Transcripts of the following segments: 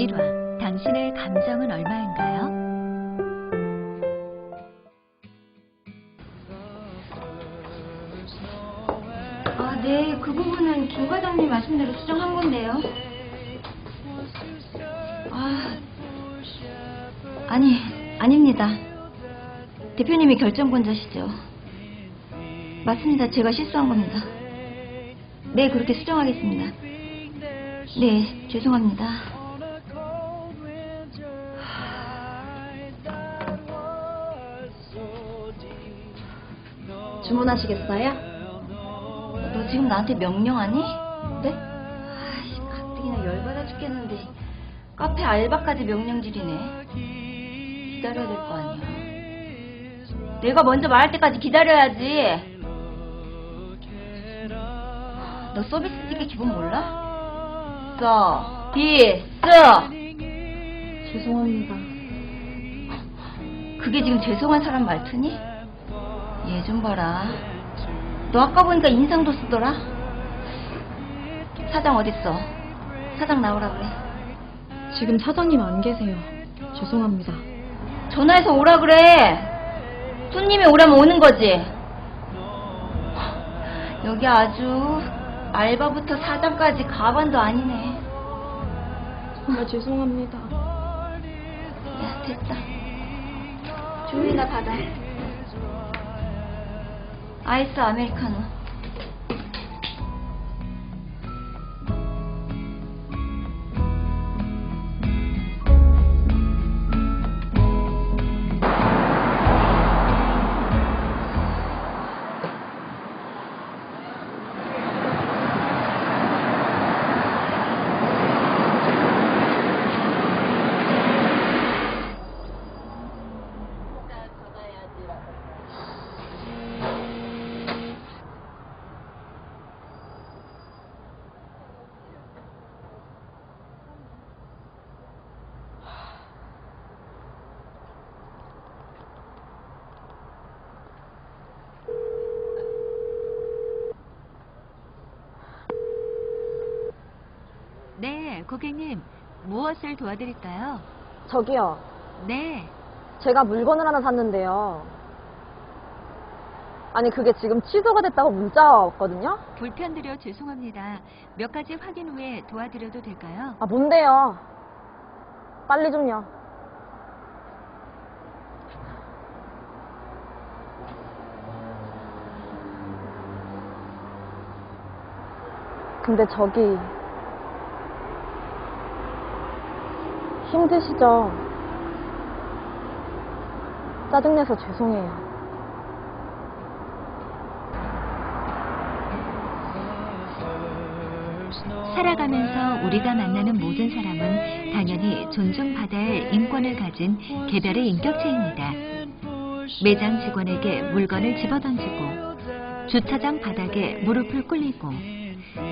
1화. 당신의 감정은 얼마인가요? 네, 그 부분은 김 과장님 말씀대로 수정한 건데요. 아닙니다. 대표님이 결정권자시죠. 맞습니다. 제가 실수한 겁니다. 네, 그렇게 수정하겠습니다. 네, 죄송합니다. 주문하시겠어요? 너 지금 나한테 명령하니? 네? 가뜩이나 열받아 죽겠는데 카페 알바까지 명령질이네. 기다려야 될 거 아니야. 내가 먼저 말할 때까지 기다려야지. 너 서비스 티켓 기본 몰라? 서비스! 죄송합니다. 그게 지금 죄송한 사람 말투니? 얘 좀 봐라. 너 아까 보니까 인상도 쓰더라? 사장 어딨어? 사장 나오라 그래. 지금 사장님 안 계세요. 죄송합니다. 전화해서 오라 그래. 손님이 오라면 오는 거지. 여기 아주 알바부터 사장까지 가반도 아니네. 정말 죄송합니다. 야, 됐다. 주문이나 받아. 아이스 아메리카노. 네, 고객님. 무엇을 도와드릴까요? 저기요. 네. 제가 물건을 하나 샀는데요. 아니 그게 지금 취소가 됐다고 문자가 왔거든요? 불편드려 죄송합니다. 몇 가지 확인 후에 도와드려도 될까요? 아 뭔데요? 빨리 좀요. 근데 저기 힘드시죠? 짜증내서 죄송해요. 살아가면서 우리가 만나는 모든 사람은 당연히 존중받아야 할 인권을 가진 개별의 인격체입니다. 매장 직원에게 물건을 집어던지고 주차장 바닥에 무릎을 꿇리고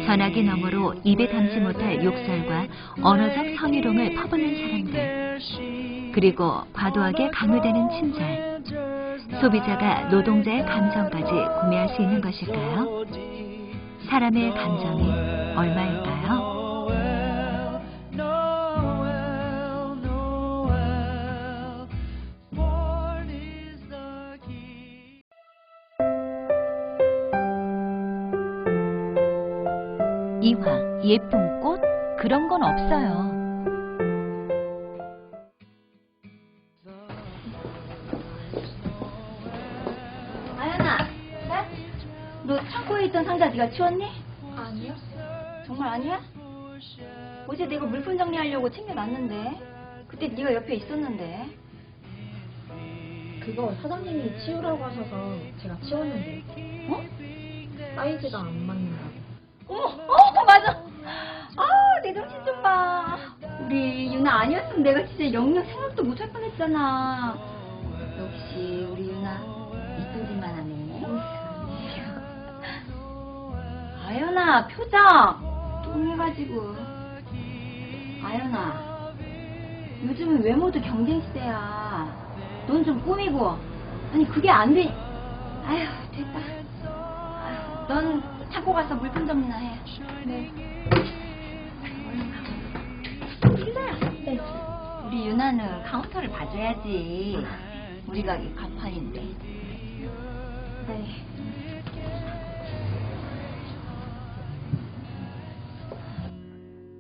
전화기 너머로 입에 담지 못할 욕설과 언어적 성희롱을 퍼붓는 사람들, 그리고 과도하게 강요되는 친절, 소비자가 노동자의 감정까지 구매할 수 있는 것일까요? 사람의 감정이 얼마일까요? 이화, 예쁜 꽃? 그런 건 없어요. 아연아, 네? 너 창고에 있던 상자 네가 치웠니? 아니요. 정말 아니야? 어제 내가 물품 정리하려고 챙겨놨는데 그때 네가 옆에 있었는데. 그거 사장님이 치우라고 하셔서 제가 치웠는데 어? 사이즈가 안 맞는다고. 그거 맞아. 내 정신 좀 봐. 우리 유나 아니었으면 내가 진짜 영영 생각도 못할 뻔했잖아. 역시 우리 유나 이쁘기만 하네. 아연아, 표정 뚱해가지고. 아연아, 요즘은 외모도 경쟁시대야. 넌 좀 꾸미고. 아니 그게 안 돼. 아휴, 됐다. 아휴, 넌 창고 가서 물품 정리나 해. 네. 얼른 가봐. 유나야. 네. 유나는 카운터를 봐줘야지. 우리 가게 간판인데. 네.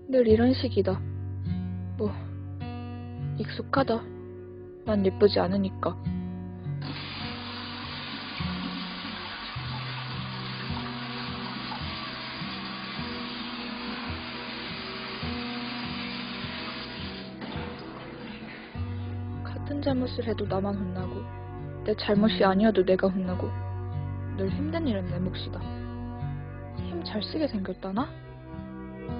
늘 이런 식이다. 뭐, 익숙하다. 난 예쁘지 않으니까. 같은 잘못을 해도 나만 혼나고, 내 잘못이 아니어도 내가 혼나고, 늘 힘든 일은 내 몫이다. 힘 잘 쓰게 생겼다나?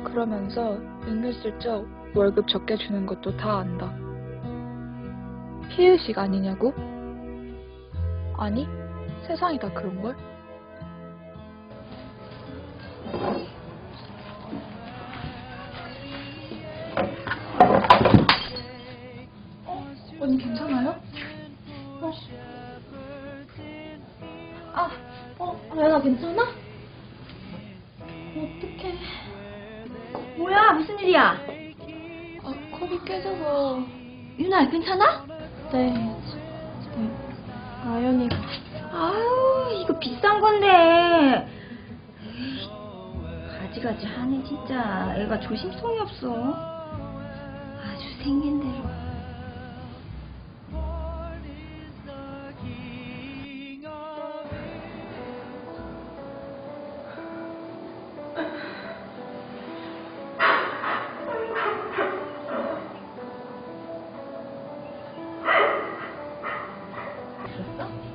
그러면서 은근슬쩍 월급 적게 주는 것도 다 안다. 피해의식 아니냐고? 아니, 세상이 다 그런걸? 언니 괜찮아요? 나 괜찮아? 어떡해. 뭐야, 무슨 일이야? 컵이 깨져서. 유나, 괜찮아? 네. 아연이가. 아유, 이거 비싼 건데. 에이, 가지가지 하네, 진짜. 애가 조심성이 없어. 아주 생긴 대로.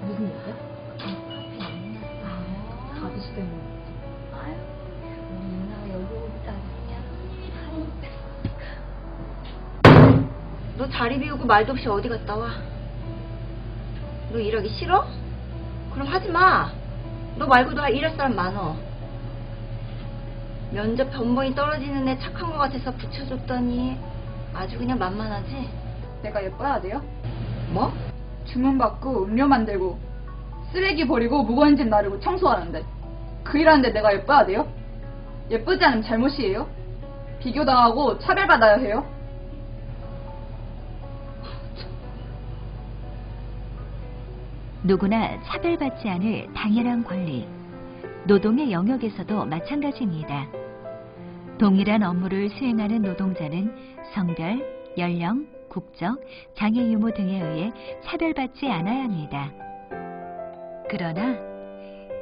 무슨 일이야? 아저씨 때문에. 아유, 누나가 여기 오지도 않냐. 너 자리 비우고 말도 없이 어디 갔다 와? 너 일하기 싫어? 그럼 하지 마. 너 말고도 일할 사람 많어. 면접 변번이 떨어지는 애 착한 거 같아서 붙여줬더니 아주 그냥 만만하지? 내가 예뻐야 돼요? 뭐? 주문 받고 음료 만들고 쓰레기 버리고 무거운 짐 나르고 청소하는데 그 일하는데 내가 예뻐야 돼요? 예쁘지 않으면 잘못이에요? 비교당하고 차별받아야 해요? 누구나 차별받지 않을 당연한 권리. 노동의 영역에서도 마찬가지입니다. 동일한 업무를 수행하는 노동자는 성별, 연령, 국적, 장애 유무 등에 의해 차별받지 않아야 합니다. 그러나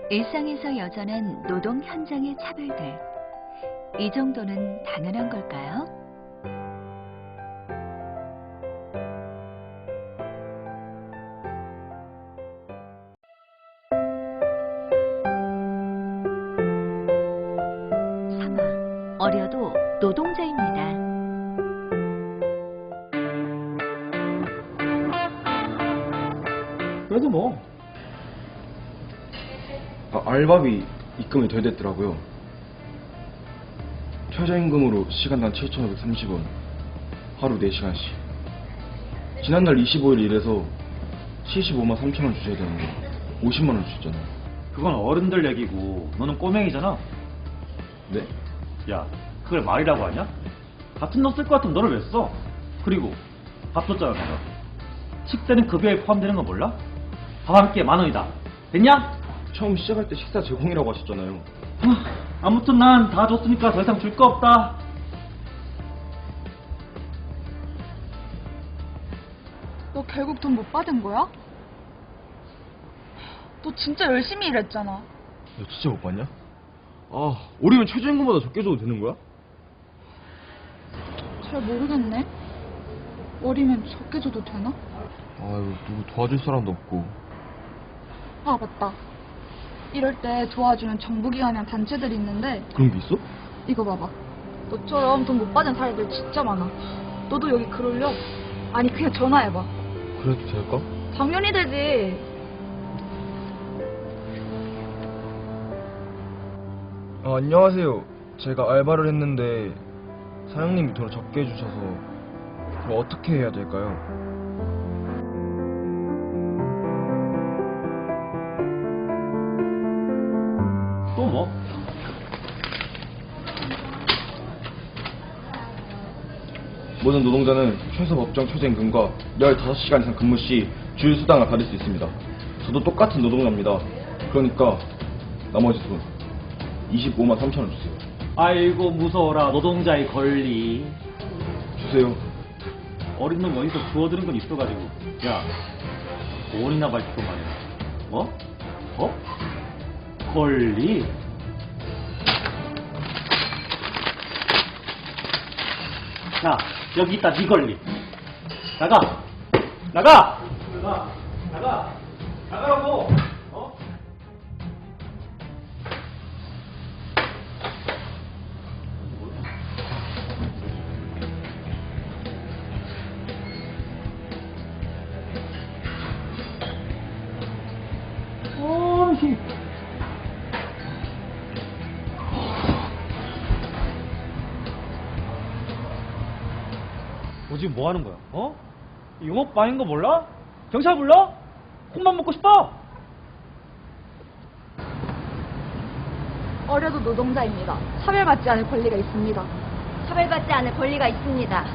일상에서 여전한 노동 현장의 차별들, 이 정도는 당연한 걸까요? 어려도 노동자입니다. 그래도 뭐 알바비 입금이 덜 됐더라고요. 최저임금으로 시간당 7,530원, 하루 4시간씩. 지난달 25일 일해서 75만 3천 원 주셔야 되는데 50만 원 주셨잖아요. 그건 어른들 얘기고 너는 꼬맹이잖아. 네? 야, 그걸 말이라고 하냐? 같은 돈 쓸 것 같으면 너를 왜 써? 그리고 밥 줬잖아, 내가. 식대는 급여에 포함되는 거 몰라? 밥 한 끼에 10,000원이다. 됐냐? 처음 시작할 때 식사 제공이라고 하셨잖아요. 아무튼 난 다 줬으니까 더 이상 줄 거 없다. 너 결국 돈 못 받은 거야? 너 진짜 열심히 일했잖아. 너 진짜 못 봤냐? 월이면 최저임금보다 적게 줘도 되는 거야? 잘 모르겠네. 월이면 적게 줘도 되나? 아유, 누구 도와줄 사람도 없고. 아, 맞다. 이럴 때 도와주는 정부기관이랑 단체들이 있는데 그런 게 있어? 이거 봐봐. 너처럼 돈 못 받은 사람들 진짜 많아. 너도 여기 글 올려? 아니, 그냥 전화해봐. 그래도 될까? 당연히 되지. 안녕하세요. 제가 알바를 했는데 사장님이 돈을 적게 해주셔서 그럼 어떻게 해야 될까요? 또 뭐? 모든 노동자는 최소 법정 최저임금과 15시간 이상 근무 시 주휴 수당을 받을 수 있습니다. 저도 똑같은 노동자입니다. 그러니까 나머지 돈 25만 3천 원 주세요. 아이고 무서워라 노동자의 권리. 주세요. 어린 놈 어디서 주워들은 건 있어가지고. 야, 돈이나 밝히고 말이야. 뭐? 권리? 자, 여기 있다 네 권리. 나가! 나가! 나가라고! 어? 어이씨. 지금 뭐 하는 거야? 어? 영업 아닌 거 몰라? 경찰 불러? 콩만 먹고 싶어? 어려도 노동자입니다. 차별받지 않을 권리가 있습니다. 차별받지 않을 권리가 있습니다.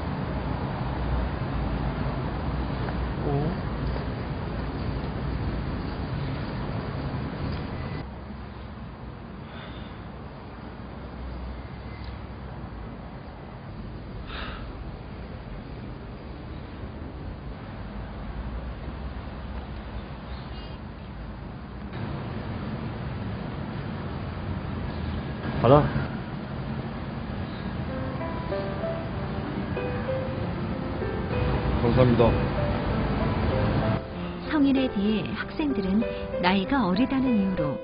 받아. 감사합니다. 성인에 비해 학생들은 나이가 어리다는 이유로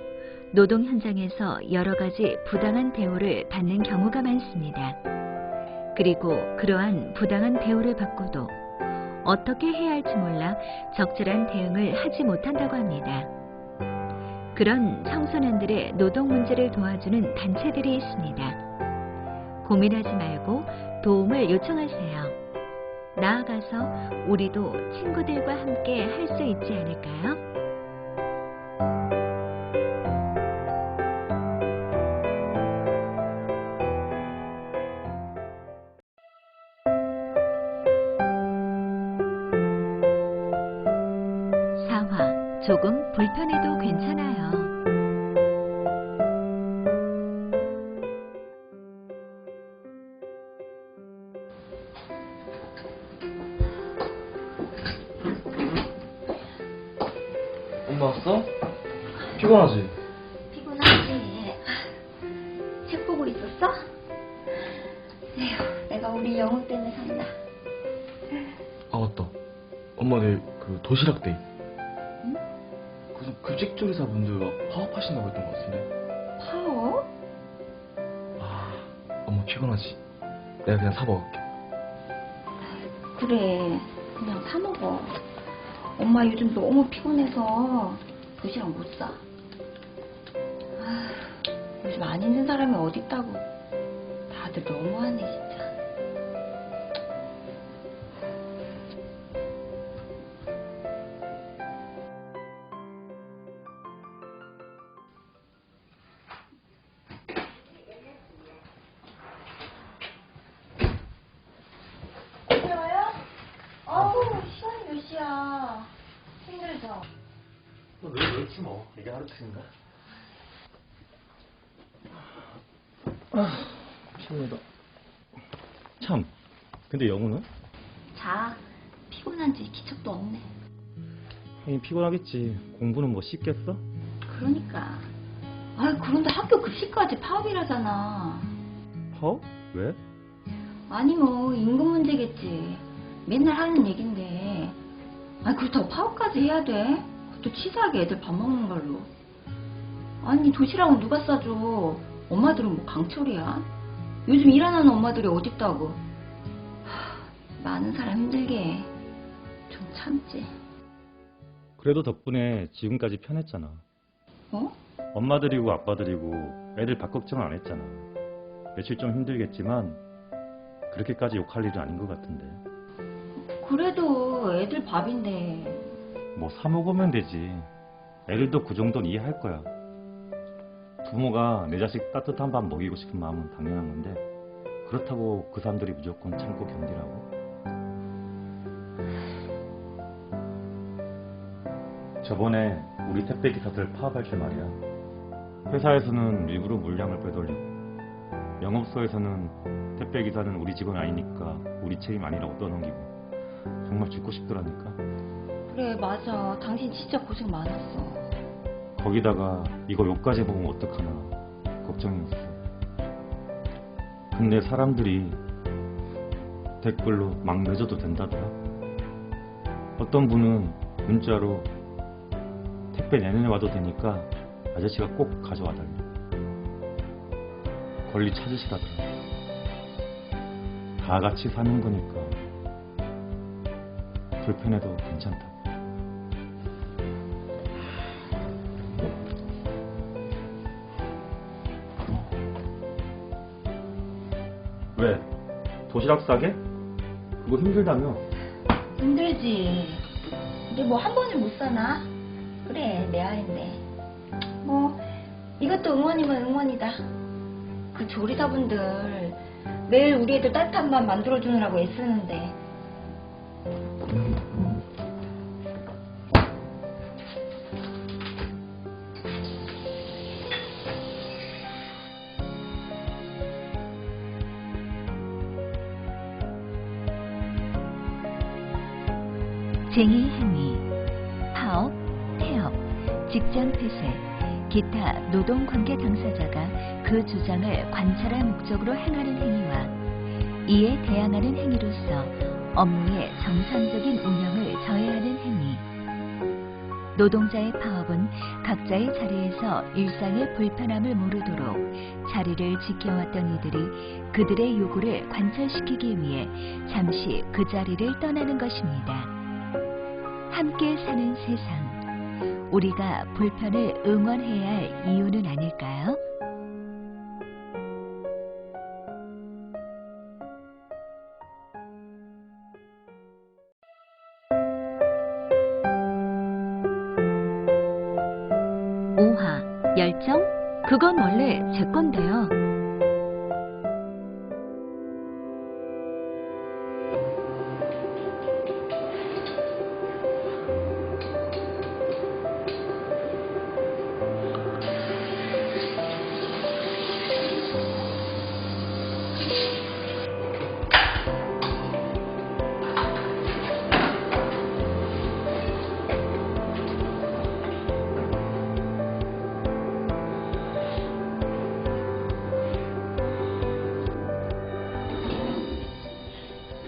노동 현장에서 여러 가지 부당한 대우를 받는 경우가 많습니다. 그리고 그러한 부당한 대우를 받고도 어떻게 해야 할지 몰라 적절한 대응을 하지 못한다고 합니다. 그런 청소년들의 노동 문제를 도와주는 단체들이 있습니다. 고민하지 말고 도움을 요청하세요. 나아가서 우리도 친구들과 함께 할 수 있지 않을까요? 사화, 조금 불편해도 괜찮아요. 엄마 왔어? 피곤하지? 피곤하지? 책 보고 있었어? 에휴, 내가 우리 영웅 때문에 산다. 아 맞다. 엄마 내일 그 도시락 데이. 응? 그래서 급식조리사분들과 파업하신다고 했던 것 같은데. 파업? 아 엄마 피곤하지? 내가 그냥 사 먹을게. 그래, 그냥 사 먹어. 엄마 요즘 너무 피곤해서 도시락 못 사. 아, 요즘 안 힘든 사람이 어딨다고. 다들 너무하네 진짜. 힘들어요? 어우, 시간이 몇 시야. 힘들죠? 왜 그렇지 뭐. 이게 하루 끝인가? 피곤하다. 참, 근데 영우는? 자, 피곤한지 기척도 없네. 하긴 피곤하겠지. 공부는 뭐 쉽겠어? 그러니까. 아, 그런데 학교 급식까지 파업이라잖아. 파업? 왜? 아니 뭐 임금 문제겠지. 맨날 하는 얘긴데. 아니 그렇다고 파업까지 해야 돼? 그것도 치사하게 애들 밥 먹는 걸로. 아니 도시락은 누가 싸줘? 엄마들은 뭐 강철이야? 요즘 일 안 하는 엄마들이 어딨다고. 많은 사람 힘들게 해. 좀 참지. 그래도 덕분에 지금까지 편했잖아. 어? 엄마들이고 아빠들이고 애들 밥 걱정은 안 했잖아. 며칠 좀 힘들겠지만 그렇게까지 욕할 일은 아닌 것 같은데. 그래도 애들 밥인데. 뭐 사 먹으면 되지. 애들도 그 정도는 이해할 거야. 부모가 내 자식 따뜻한 밥 먹이고 싶은 마음은 당연한 건데 그렇다고 그 사람들이 무조건 참고 견디라고? 저번에 우리 택배 기사들 파업할 때 말이야. 회사에서는 일부러 물량을 빼돌리고 영업소에서는 택배 기사는 우리 직원 아니니까 우리 책임 아니라고 떠넘기고 정말 죽고 싶더라니까. 그래, 맞아. 당신 진짜 고생 많았어. 거기다가 이거 욕까지 먹으면 어떡하나 걱정이었어. 근데 사람들이 댓글로 막 늦어도 된다더라. 어떤 분은 문자로 택배 내년에 와도 되니까 아저씨가 꼭 가져와 달라. 권리 찾으시라더라. 다 같이 사는 거니까 불편해도 괜찮다. 왜? 도시락 싸게? 그거 힘들다며? 힘들지. 근데 뭐 한 번에 못 사나? 그래, 내 아인데. 뭐 이것도 응원이면 응원이다. 그 조리사분들 매일 우리 애들 따뜻한 밥 만들어주느라고 애쓰는데. 쟁의 행위, 파업, 폐업, 직장 폐쇄, 기타 노동관계 당사자가 그 주장을 관찰할 목적으로 행하는 행위와 이에 대항하는 행위로서 업무의 정상적인 운영을 저해하는 행위. 노동자의 파업은 각자의 자리에서 일상의 불편함을 모르도록 자리를 지켜왔던 이들이 그들의 요구를 관철시키기 위해 잠시 그 자리를 떠나는 것입니다. 함께 사는 세상, 우리가 불편을 응원해야 할 이유는 아닐까요? 오하, 열정? 그건 원래 제 건데요.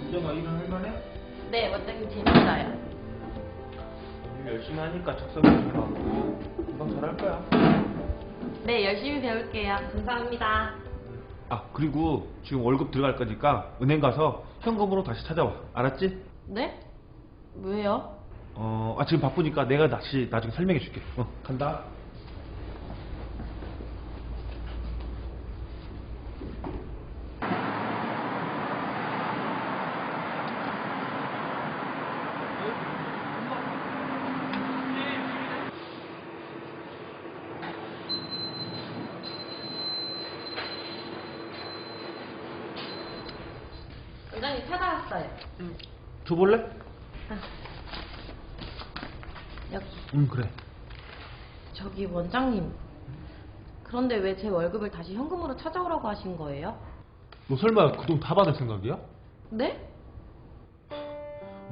윤정아, 일은 할만해? 네, 원장님 재밌어요. 일 열심히 하니까 적성이 좋아. 금방 잘할 거야. 네, 열심히 배울게요. 감사합니다. 아, 그리고 지금 월급 들어갈 거니까 은행 가서 현금으로 다시 찾아와. 알았지? 네? 왜요? 지금 바쁘니까 내가 다시 나중에 설명해 줄게. 간다. 원장님 찾아왔어요. 줘볼래? 여기. 그래. 저기 원장님. 그런데 왜 제 월급을 다시 현금으로 찾아오라고 하신 거예요? 너 설마 그 돈 다 받을 생각이야? 네?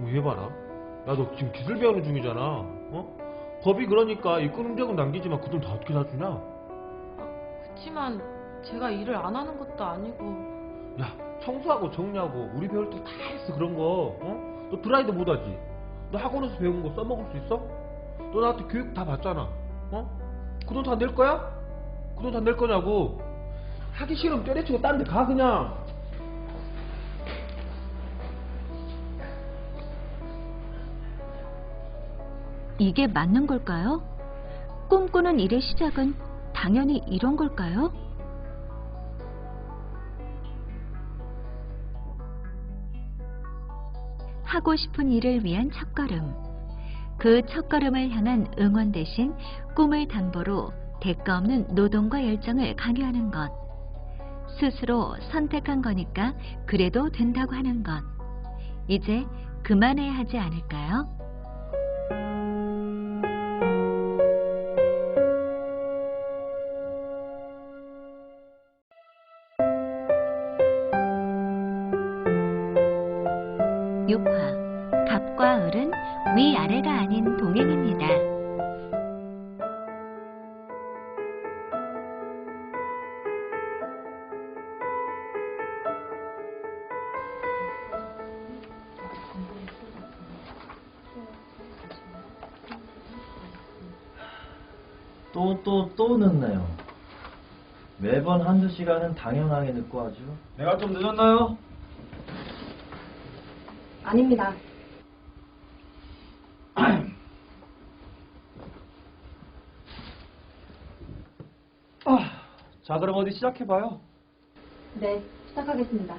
얘 봐라. 야, 너 지금 기술 배우는 중이잖아. 법이 그러니까 입금 흔적은 남기지만 그 돈 다 어떻게 다 주냐? 그치만 제가 일을 안 하는 것도 아니고. 야, 청소하고 정리하고 우리 배울 때 다 했어 그런 거. 너 드라이도 못하지? 너 학원에서 배운 거 써먹을 수 있어? 너 나한테 교육 다 받잖아. 그 돈 다 낼 거야? 그 돈 다 낼 거냐고. 하기 싫으면 때려치고 딴 데 가 그냥. 이게 맞는 걸까요? 꿈꾸는 일의 시작은 당연히 이런 걸까요? 하고 싶은 일을 위한 첫걸음. 그 첫걸음을 향한 응원 대신 꿈을 담보로 대가 없는 노동과 열정을 강요하는 것. 스스로 선택한 거니까 그래도 된다고 하는 것. 이제 그만해야 하지 않을까요? 6화 갑과 을은 위아래가 아닌 동행입니다. 또 늦네요. 매번 한두 시간은 당연하게 늦고 하죠. 내가 좀 늦었나요? 아닙니다. 자, 그럼 어디 시작해봐요. 네, 시작하겠습니다.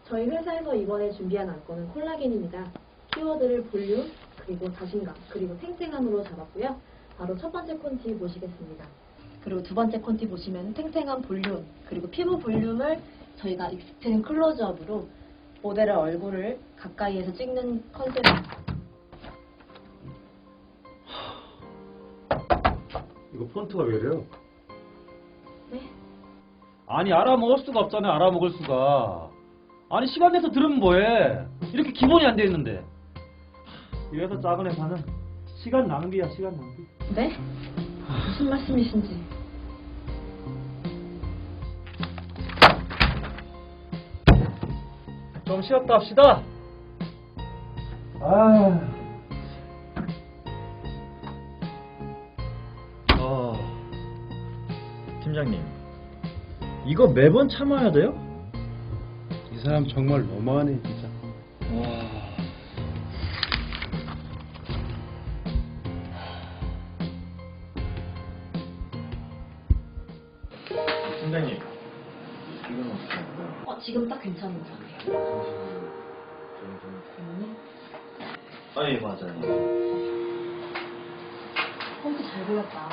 저희 회사에서 이번에 준비한 안건은 콜라겐입니다. 키워드를 볼륨, 그리고 자신감, 그리고 탱탱함으로 잡았고요. 바로 첫 번째 콘티 보시겠습니다. 그리고 두 번째 콘티 보시면 탱탱한 볼륨, 그리고 피부 볼륨을 저희가 익스트림 클로즈업으로 모델의 얼굴을 가까이에서 찍는 컨셉입니다. 이거 폰트가 왜 이래요? 네? 아니, 알아먹을 수가 없잖아요, 알아먹을 수가. 아니, 시간 내서 들으면 뭐해. 이렇게 기본이 안 돼 있는데. 이 회사 작은 회사는 시간 낭비야, 시간 낭비. 네? 무슨 말씀이신지. 좀 쉬었다 합시다. 팀장님, 이거 매번 참아야 돼요? 이 사람 정말 너무하네 진짜. 팀장님, 이건 어떡할까요? 지금 딱 괜찮은 상태예요. 예, 맞아요. 폰트 잘 골랐다.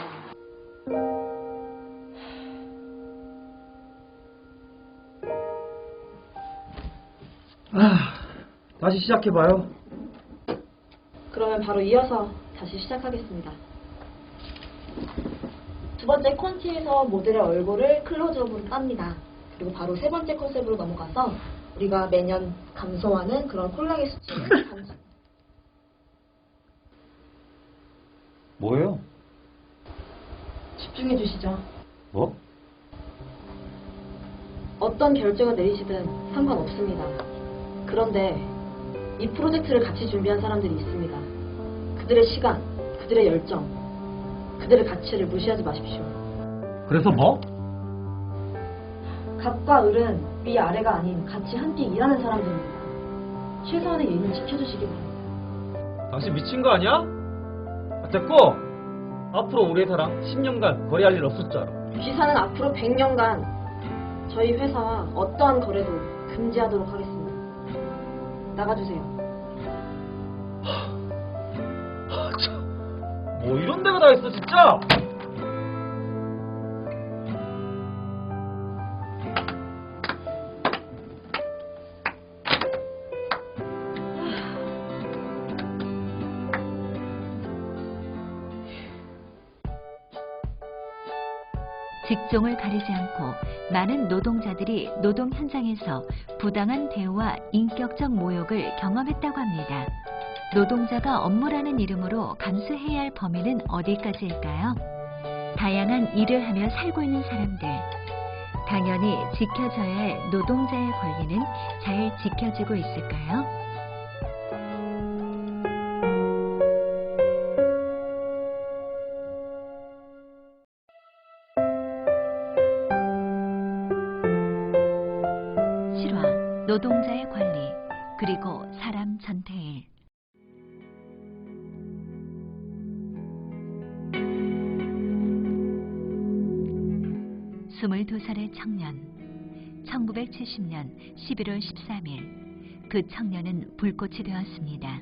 다시 시작해봐요. 그러면 바로 이어서 다시 시작하겠습니다. 두 번째 콘티에서 모델의 얼굴을 클로즈업으로 땁니다. 그리고 바로 세 번째 컨셉으로 넘어가서 우리가 매년 감소하는 그런 콜라겐 수치를 감소. 뭐예요? 집중해 주시죠. 뭐? 어떤 결정을 내리시든 상관없습니다. 그런데 이 프로젝트를 같이 준비한 사람들이 있습니다. 그들의 시간, 그들의 열정, 그들의 가치를 무시하지 마십시오. 그래서 뭐? 갑과 을은 위아래가 아닌 같이 함께 일하는 사람들입니다. 최소한의 예의는 지켜주시기 바랍니다. 당신 미친 거 아니야? 됐고, 앞으로 우리 회사랑 10년간 거래할 일 없을 줄 알아. 유지사는 앞으로 100년간 저희 회사와 어떠한 거래도 금지하도록 하겠습니다. 나가주세요. 뭐 이런 데가 다 있어 진짜. 직종을 가리지 않고 많은 노동자들이 노동 현장에서 부당한 대우와 인격적 모욕을 경험했다고 합니다. 노동자가 업무라는 이름으로 감수해야 할 범위는 어디까지일까요? 다양한 일을 하며 살고 있는 사람들. 당연히 지켜져야 할 노동자의 권리는 잘 지켜지고 있을까요? 실화, 노동자의 권리, 그리고 사람 전태일. 스물두 살의 청년. 1970년 11월 13일, 그 청년은 불꽃이 되었습니다.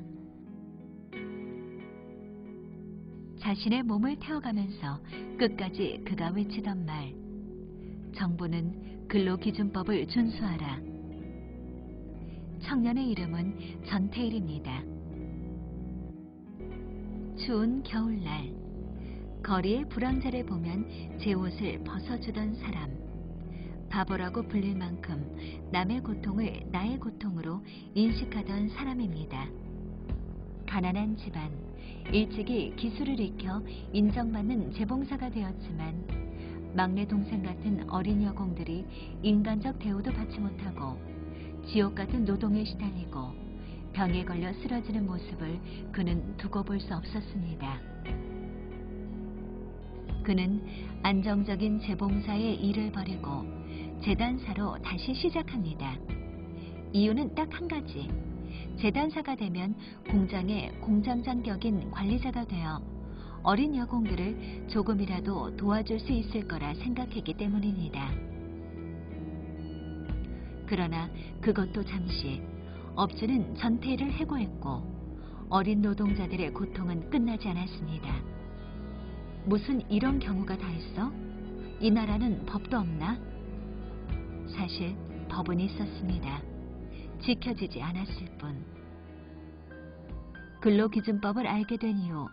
자신의 몸을 태워가면서 끝까지 그가 외치던 말. 정부는 근로기준법을 준수하라. 청년의 이름은 전태일입니다. 추운 겨울날, 거리의 불황자를 보면 제 옷을 벗어주던 사람. 바보라고 불릴 만큼 남의 고통을 나의 고통으로 인식하던 사람입니다. 가난한 집안, 일찍이 기술을 익혀 인정받는 재봉사가 되었지만 막내 동생 같은 어린 여공들이 인간적 대우도 받지 못하고 지옥 같은 노동에 시달리고 병에 걸려 쓰러지는 모습을 그는 두고 볼 수 없었습니다. 그는 안정적인 재봉사의 일을 버리고 재단사로 다시 시작합니다. 이유는 딱 한 가지. 재단사가 되면 공장의 공장장 격인 관리자가 되어 어린 여공들을 조금이라도 도와줄 수 있을 거라 생각했기 때문입니다. 그러나 그것도 잠시. 업주는 전태일을 해고했고 어린 노동자들의 고통은 끝나지 않았습니다. 무슨 이런 경우가 다 있어? 이 나라는 법도 없나? 사실 법은 있었습니다. 지켜지지 않았을 뿐. 근로기준법을 알게 된 이후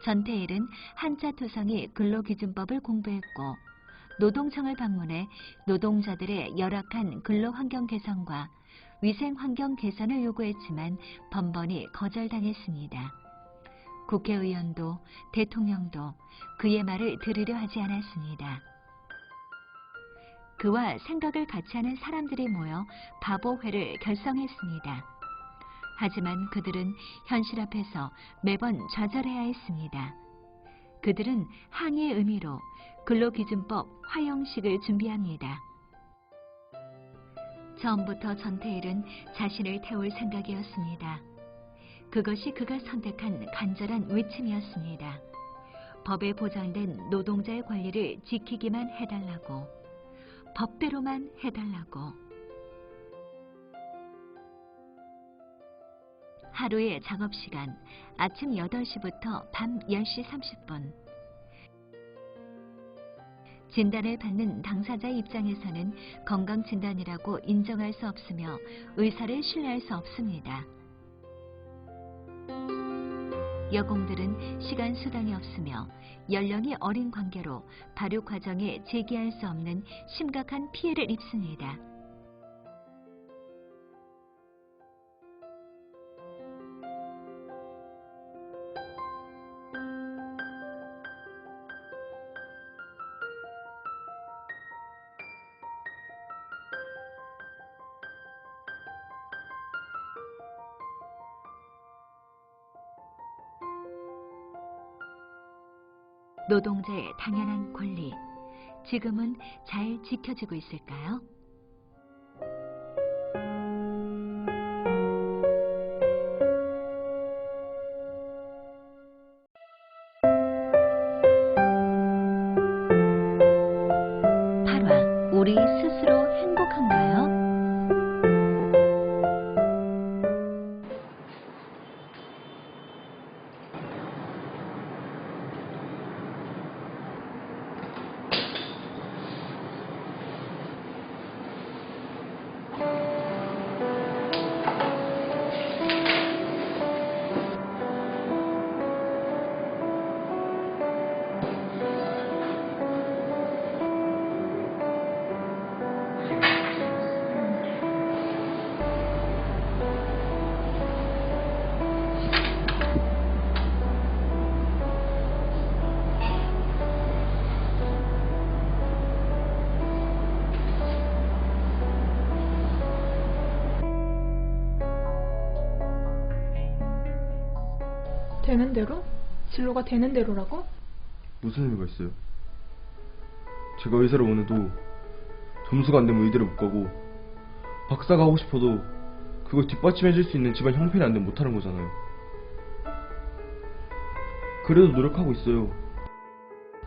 전태일은 한자투성이 근로기준법을 공부했고 노동청을 방문해 노동자들의 열악한 근로환경 개선과 위생환경 개선을 요구했지만 번번이 거절당했습니다. 국회의원도 대통령도 그의 말을 들으려 하지 않았습니다. 그와 생각을 같이 하는 사람들이 모여 바보회를 결성했습니다. 하지만 그들은 현실 앞에서 매번 좌절해야 했습니다. 그들은 항의의 의미로 근로기준법 화형식을 준비합니다. 처음부터 전태일은 자신을 태울 생각이었습니다. 그것이 그가 선택한 간절한 외침이었습니다. 법에 보장된 노동자의 권리를 지키기만 해달라고, 법대로만 해달라고. 하루의 작업시간 아침 8시부터 밤 10시 30분. 진단을 받는 당사자의 입장에서는 건강진단이라고 인정할 수 없으며 의사를 신뢰할 수 없습니다. 여공들은 시간 수당이 없으며 연령이 어린 관계로 발육 과정에 제기할 수 없는 심각한 피해를 입습니다. 노동자의 당연한 권리, 지금은 잘 지켜지고 있을까요? 우리 스스로 행복한가요? 되는 대로? 진로가 되는 대로라고? 무슨 의미가 있어요? 제가 의사를 원해도 점수가 안 되면 의대를 못 가고 박사가 하고 싶어도 그걸 뒷받침해줄 수 있는 집안 형편이 안 되면 못하는 거잖아요. 그래도 노력하고 있어요.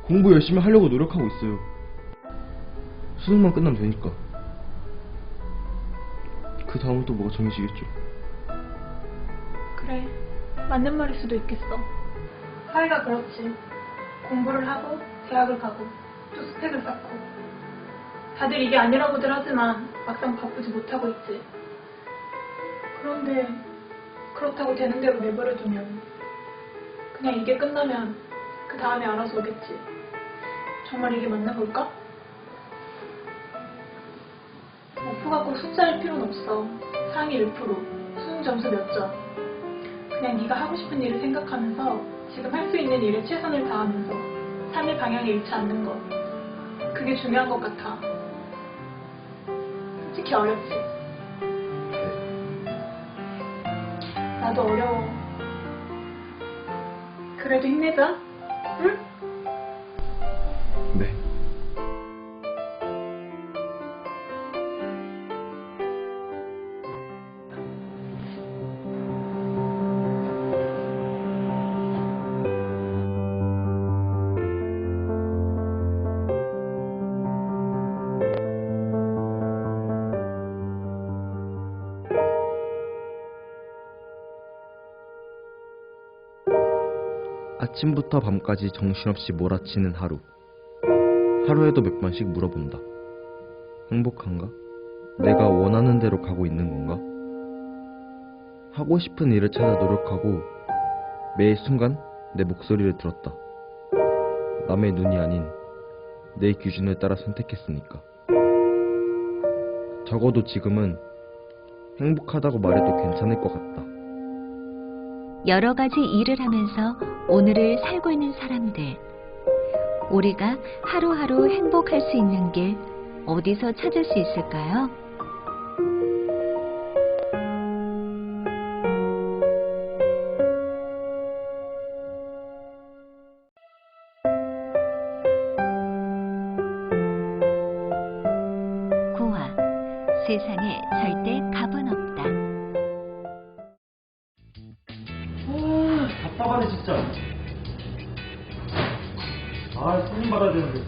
공부 열심히 하려고 노력하고 있어요. 수능만 끝나면 되니까. 그 다음은 또 뭐가 정해지겠죠. 그래, 맞는 말일 수도 있겠어. 사회가 그렇지. 공부를 하고 대학을 가고 또 스펙을 쌓고 다들 이게 아니라고들 하지만 막상 바쁘지 못하고 있지. 그런데 그렇다고 되는 대로 내버려두면 그냥 이게 끝나면 그 다음에 알아서 오겠지. 정말 이게 맞는 걸까? 목표가 꼭 숫자일 필요는 없어. 상위 1%, 수능 점수 몇 점. 그냥 네가 하고 싶은 일을 생각하면서 지금 할 수 있는 일에 최선을 다하면서 삶의 방향을 잃지 않는 것. 그게 중요한 것 같아. 솔직히 어렵지. 나도 어려워. 그래도 힘내자. 응? 네. 아침부터 밤까지 정신없이 몰아치는 하루. 하루에도 몇 번씩 물어본다. 행복한가? 내가 원하는 대로 가고 있는 건가? 하고 싶은 일을 찾아 노력하고 매 순간 내 목소리를 들었다. 남의 눈이 아닌 내 기준을 따라 선택했으니까. 적어도 지금은 행복하다고 말해도 괜찮을 것 같다. 여러 가지 일을 하면서 오늘을 살고 있는 사람들. 우리가 하루하루 행복할 수 있는 길 어디서 찾을 수 있을까요? 고아, 세상에 절대 값은 없다. 답답하네 진짜. 아, 손님 받아야 되는데.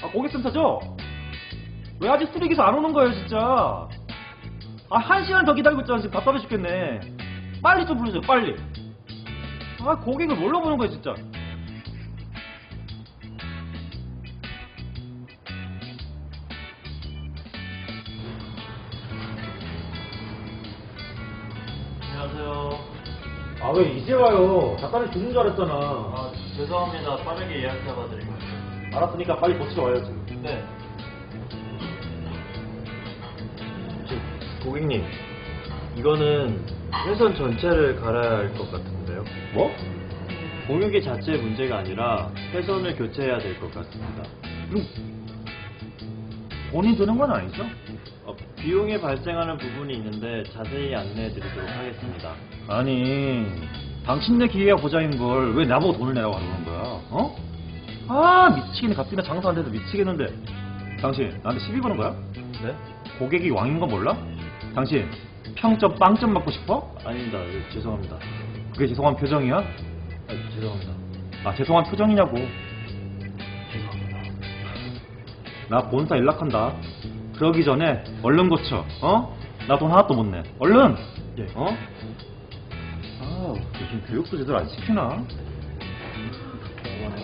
아, 고객센터죠? 왜 아직 수리기사 안 오는 거예요 진짜? 아, 1시간 더 기다리고 있잖아. 지금 답답해 죽겠네. 빨리 좀 불러줘요 빨리. 아, 고객을 뭘로 보는 거야 진짜. 안녕하세요. 아, 왜 이제 와요? 잠깐에 죽는 줄 알았잖아. 아, 죄송합니다. 빠르게 예약 잡아드리고. 알았으니까 빨리 고치러 와요, 지금. 네. 고객님, 이거는 회선 전체를 갈아야 할 것 같은데요. 뭐? 공유기 자체의 문제가 아니라 회선을 교체해야 될 것 같습니다. 돈이 드는 건 아니죠? 비용에 발생하는 부분이 있는데 자세히 안내해드리도록 하겠습니다. 아니, 당신네 기계가 보장인 걸 왜 나보고 돈을 내라고 하는 거야? 어? 아, 미치겠네. 갑자기 장사 안 돼도 미치겠는데. 당신 나한테 시비 거는 거야? 네? 고객이 왕인 거 몰라? 당신 평점 빵점 맞고 싶어? 아닙니다. 죄송합니다. 그게 죄송한 표정이야? 죄송합니다. 아, 죄송한 표정이냐고. 죄송합니다. 나 본사 연락한다. 그러기 전에 얼른 고쳐. 어? 나 돈 하나도 못 내. 얼른. 예. 어? 아, 요즘 교육도 제대로 안 시키나?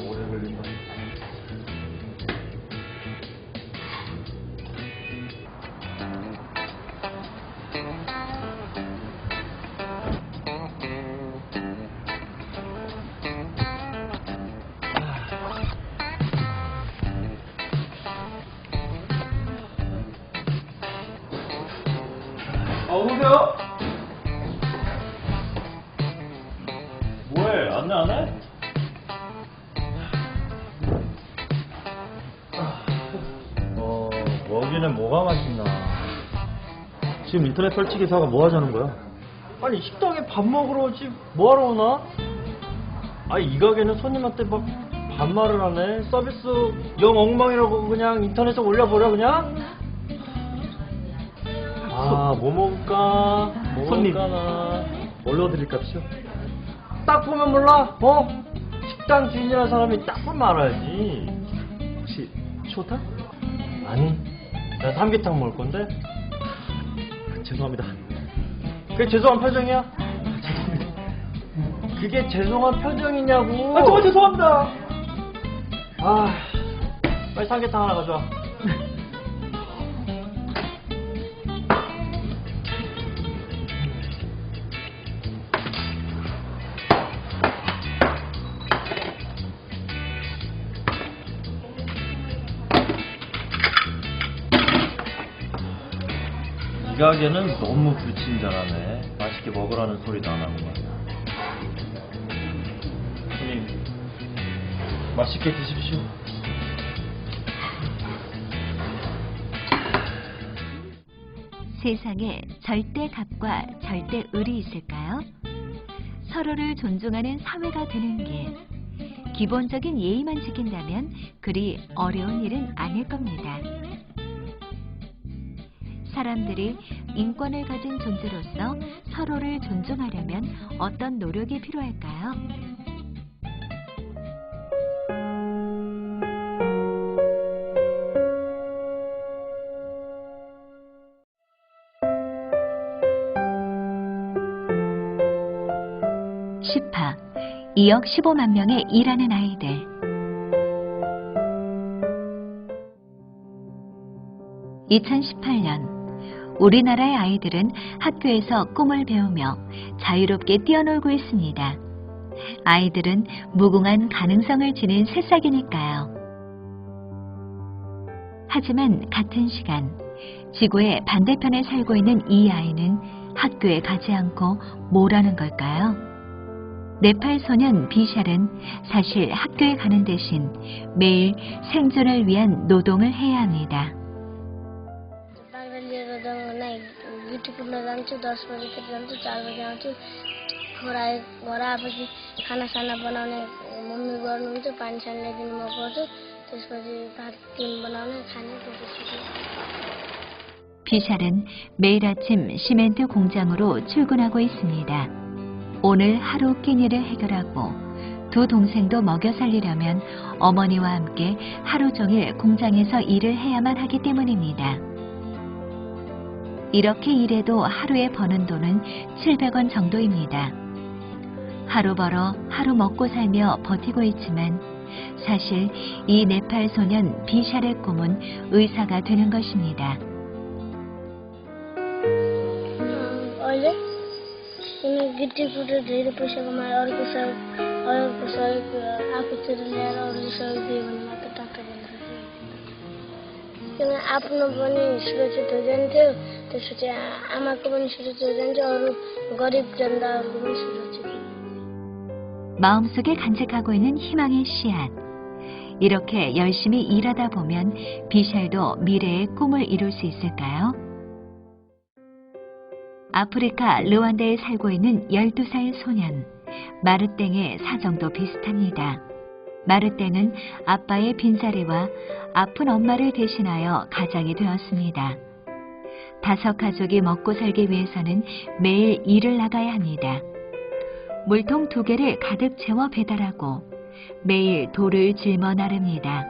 오래 걸린다. 어서오세요. 뭐해? 안내 안 해? 여기는 뭐가 맛있나? 지금 인터넷 설치 기사가 뭐 하자는 거야? 아니, 식당에 밥 먹으러 오지 뭐하러 오나? 아니, 이 가게는 손님한테 막 반말을 하네. 서비스 영 엉망이라고 그냥 인터넷에 올려버려 그냥? 아, 뭐 먹을까? 뭐 손님. 먹을까나? 뭘로 드릴 값이요? 딱 보면 몰라? 어? 식당 주인이라는 사람이 딱 보면 알아야지. 혹시 초타? 아니, 나 삼계탕 먹을 건데. 죄송합니다. 그게 죄송한 표정이야? 그게 죄송한 표정이냐고. 아, 정말 죄송합니다. 아, 빨리 삼계탕 하나 가져와. 가게는 너무 불친절하네. 맛있게 먹으라는 소리도 안 하는 거야. 손님, 맛있게 드십시오. 세상에 절대 갑과 절대 을이 있을까요? 서로를 존중하는 사회가 되는 길. 기본적인 예의만 지킨다면 그리 어려운 일은 아닐 겁니다. 사람들이 인권을 가진 존재로서 서로를 존중하려면 어떤 노력이 필요할까요? 시파 2억 15만 명의 일하는 아이들. (2018년) 우리나라의 아이들은 학교에서 꿈을 배우며 자유롭게 뛰어놀고 있습니다. 아이들은 무궁한 가능성을 지닌 새싹이니까요. 하지만 같은 시간 지구의 반대편에 살고 있는 이 아이는 학교에 가지 않고 뭐라는 걸까요? 네팔 소년 비샬은 사실 학교에 가는 대신 매일 생존을 위한 노동을 해야 합니다. ड्युटी जान्छु 10 बजेतिर जान्छु 4 बजे आउँछु घर आएपछि खानासाना बनाउने मम्मी गर्नुहुन्छ पानी सानी ल्याइदिनु म गर्छु त्यसपछि भात बनाउने खाने त्यसपछि 비샬은 매일 아침 시멘트 공장으로 출근하고 있습니다. 오늘 하루 끼니를 해결하고 두 동생도 먹여 살리려면 어머니와 함께 하루 종일 공장에서 일을 해야만 하기 때문입니다. 이렇게 일해도 하루에 버는 돈은 700원 정도입니다. 하루 벌어 하루 먹고 살며 버티고 있지만 사실 이 네팔 소년 비샬의 꿈은 의사가 되는 것입니다. अहिले तिमी गिट्टी फुटेर धेरै पैसा कमाएर अर्को सहयोग आफूतिर ल्याएर अरूले सहयोग दियो भने मात्र टक्क गर्न सक्छ किन आफ्नो पनि सुरक्षित हो जान्थ्यो त्यसपछि आमाको पनि सुरक्षित हो जान्थ्यो अरू गरिब जनताहरूको पनि सुरक्षित 마음속에 간직하고 있는 희망의 씨앗. 이렇게 열심히 일하다 보면 비샬도 미래의 꿈을 이룰 수 있을까요? 아프리카 르완다에 살고 있는 12살 소년 마르땡의 사정도 비슷합니다. 마르땡은 아빠의 빈자리와 아픈 엄마를 대신하여 가장이 되었습니다. 5 가족이 먹고 살기 위해서는 매일 일을 나가야 합니다. 물통 2개를 가득 채워 배달하고 매일 돌을 짊어 나릅니다.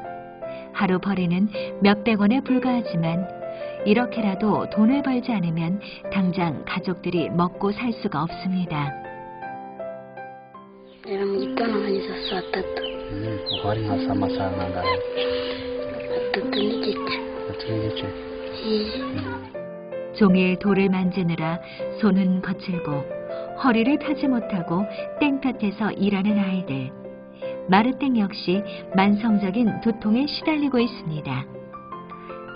하루 벌이는 몇백 원에 불과하지만 이렇게라도 돈을 벌지 않으면 당장 가족들이 먹고 살 수가 없습니다. 종일 돌을 만지느라 손은 거칠고 허리를 펴지 못하고 땡볕에서 일하는 아이들. 마르땡 역시 만성적인 두통에 시달리고 있습니다.